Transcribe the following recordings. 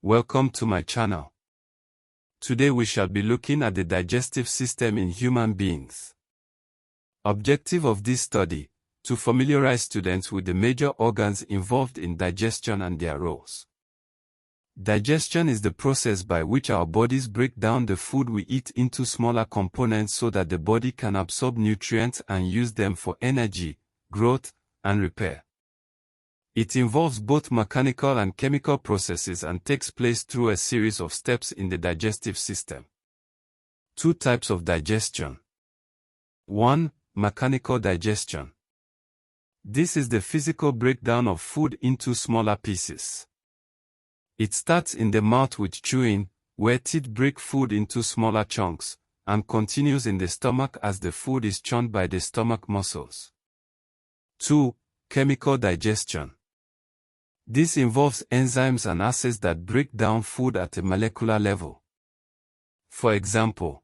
Welcome to my channel. Today we shall be looking at the digestive system in human beings. Objective of this study, to familiarize students with the major organs involved in digestion and their roles. Digestion is the process by which our bodies break down the food we eat into smaller components so that the body can absorb nutrients and use them for energy, growth, and repair. It involves both mechanical and chemical processes and takes place through a series of steps in the digestive system. Two types of digestion. 1. Mechanical digestion. This is the physical breakdown of food into smaller pieces. It starts in the mouth with chewing, where teeth break food into smaller chunks, and continues in the stomach as the food is churned by the stomach muscles. 2. Chemical digestion. This involves enzymes and acids that break down food at a molecular level. For example,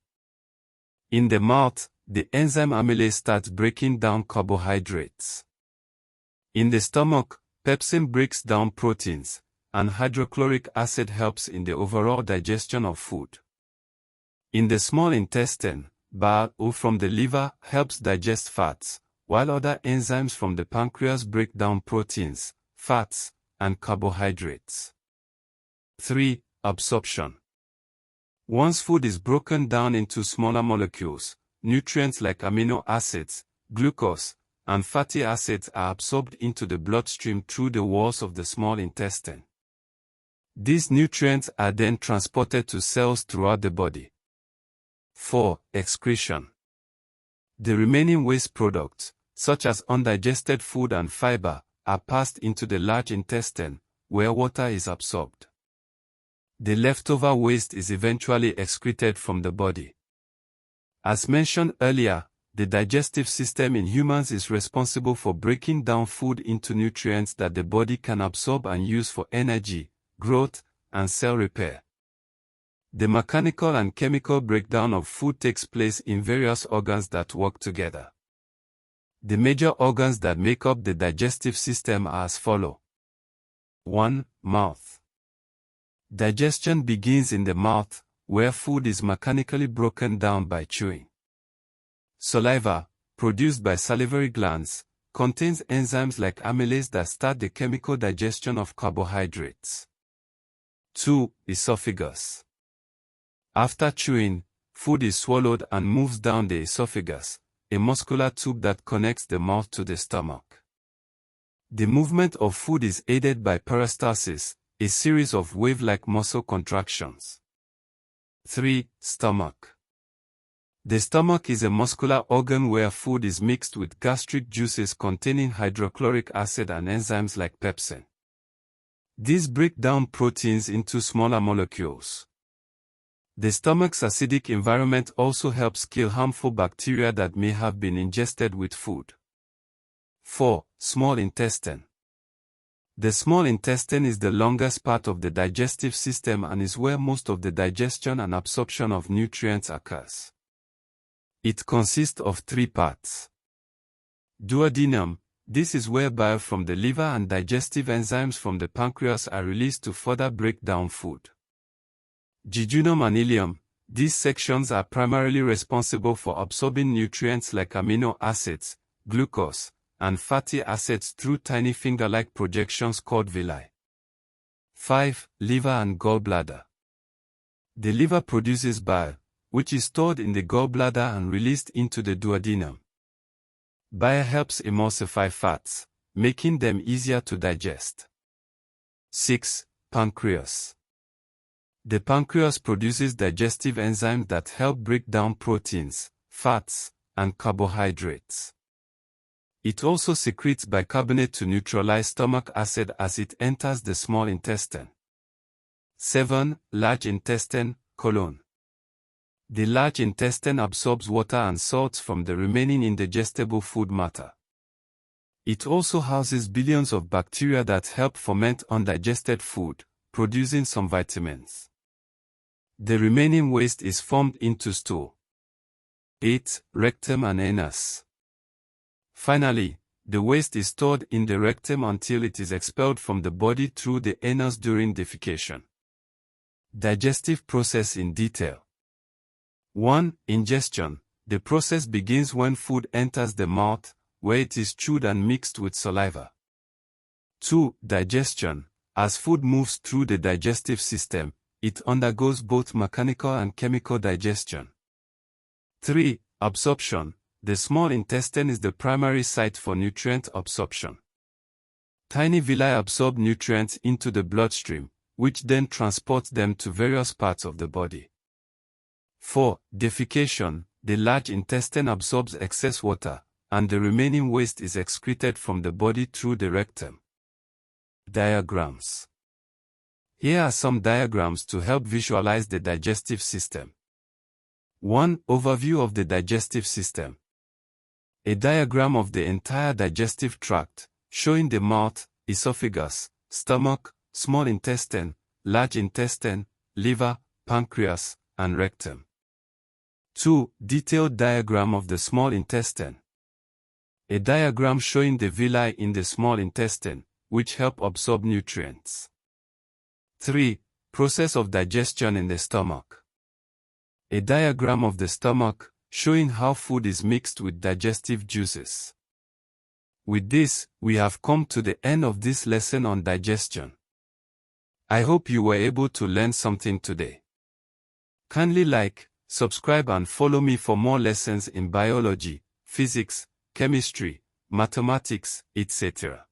in the mouth, the enzyme amylase starts breaking down carbohydrates. In the stomach, pepsin breaks down proteins, and hydrochloric acid helps in the overall digestion of food. In the small intestine, bile from the liver helps digest fats, while other enzymes from the pancreas break down proteins, fats, and carbohydrates. 3. Absorption. Once food is broken down into smaller molecules, nutrients like amino acids, glucose, and fatty acids are absorbed into the bloodstream through the walls of the small intestine. These nutrients are then transported to cells throughout the body. 4. Excretion. The remaining waste products, such as undigested food and fiber, are passed into the large intestine, where water is absorbed. The leftover waste is eventually excreted from the body. As mentioned earlier, the digestive system in humans is responsible for breaking down food into nutrients that the body can absorb and use for energy, growth, and cell repair. The mechanical and chemical breakdown of food takes place in various organs that work together. The major organs that make up the digestive system are as follows. 1. Mouth. Digestion begins in the mouth, where food is mechanically broken down by chewing. Saliva, produced by salivary glands, contains enzymes like amylase that start the chemical digestion of carbohydrates. 2. Esophagus. After chewing, food is swallowed and moves down the esophagus, a muscular tube that connects the mouth to the stomach. The movement of food is aided by peristalsis, a series of wave-like muscle contractions. 3. Stomach. The stomach is a muscular organ where food is mixed with gastric juices containing hydrochloric acid and enzymes like pepsin. These break down proteins into smaller molecules. The stomach's acidic environment also helps kill harmful bacteria that may have been ingested with food. 4. Small intestine. The small intestine is the longest part of the digestive system and is where most of the digestion and absorption of nutrients occurs. It consists of 3 parts. Duodenum. This is where bile from the liver and digestive enzymes from the pancreas are released to further break down food. Jejunum and ileum. These sections are primarily responsible for absorbing nutrients like amino acids, glucose, and fatty acids through tiny finger-like projections called villi. 5. Liver and gallbladder. The liver produces bile, which is stored in the gallbladder and released into the duodenum. Bile helps emulsify fats, making them easier to digest. 6. Pancreas. The pancreas produces digestive enzymes that help break down proteins, fats, and carbohydrates. It also secretes bicarbonate to neutralize stomach acid as it enters the small intestine. 7. Large intestine, colon. The large intestine absorbs water and salts from the remaining indigestible food matter. It also houses billions of bacteria that help ferment undigested food, producing some vitamins. The remaining waste is formed into stool. 8. Rectum and anus. Finally, the waste is stored in the rectum until it is expelled from the body through the anus during defecation. Digestive process in detail. 1. Ingestion. The process begins when food enters the mouth, where it is chewed and mixed with saliva. 2. Digestion. As food moves through the digestive system, it undergoes both mechanical and chemical digestion. 3. Absorption. The small intestine is the primary site for nutrient absorption. Tiny villi absorb nutrients into the bloodstream, which then transports them to various parts of the body. 4. Defecation. The large intestine absorbs excess water, and the remaining waste is excreted from the body through the rectum. Diagrams. Here are some diagrams to help visualize the digestive system. 1. Overview of the digestive system. A diagram of the entire digestive tract, showing the mouth, esophagus, stomach, small intestine, large intestine, liver, pancreas, and rectum. 2. Detailed diagram of the small intestine. A diagram showing the villi in the small intestine, which help absorb nutrients. 3. Process of digestion in the stomach. A diagram of the stomach, showing how food is mixed with digestive juices. With this, we have come to the end of this lesson on digestion. I hope you were able to learn something today. Kindly like, subscribe and follow me for more lessons in biology, physics, chemistry, mathematics, etc.